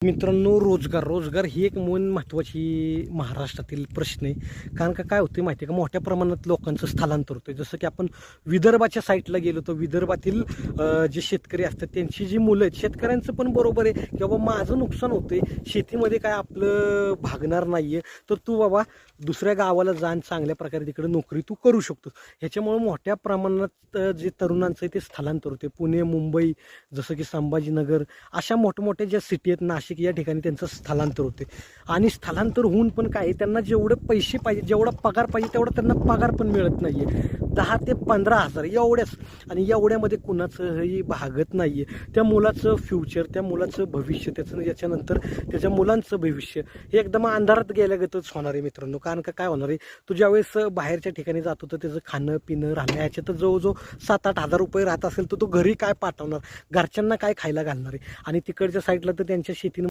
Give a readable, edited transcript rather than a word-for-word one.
मित्रांनो, रोजगार ही एक महत्त्वाची महाराष्ट्रातील प्रश्न आहे. कारण का काय होतं माहिती आहे का, मोठ्या प्रमाणात लोकांचं स्थलांतर होतं. जसं की आपण विदर्भाच्या साईडला गेलो तर विदर्भातील जे शेतकरी असतात त्यांची जी मुलं आहेत, शेतकऱ्यांचं पण बरोबर आहे की बाबा माझं नुकसान होतंय, शेतीमध्ये काय आपलं भागणार नाही आहे, तर तू बाबा दुसऱ्या गावाला जाण चांगल्या प्रकारे तिकडे नोकरी तू करू शकतो. ह्याच्यामुळे मोठ्या प्रमाणात जे तरुणांचं आहे ते स्थलांतर होते. पुणे, मुंबई, जसं की संभाजीनगर अशा मोठमोठ्या ज्या सिटी आहेत, नाशिक या ठिकाणी त्यांचं स्थलांतर होते. आणि स्थलांतर होऊन पण काय, त्यांना जेवढे पैसे पाहिजे, जेवढा पगार पाहिजे तेवढा त्यांना पगार पण मिळत नाही आहे. 10 ते 15,000 एवढ्याच. आणि एवढ्यामध्ये कुणाचंही भागत नाही आहे. त्या मुलाचं फ्युचर, त्या मुलाचं भविष्य, याच्यानंतर त्याच्या मुलांचं भविष्य हे एकदम अंधारात गेल्यागतच होणार आहे मित्रांनो. कारण का काय होणार आहे, तू ज्यावेळेस बाहेरच्या ठिकाणी जातो तर त्याचं खाणं पिणं राहणं याच्यात जवळजवळ 7-8 हजार रुपये राहत असेल तर तो घरी काय पाठवणार, घरच्यांना काय खायला घालणार आहे. आणि तिकडच्या साईडला तर त्यांच्या शेतीनं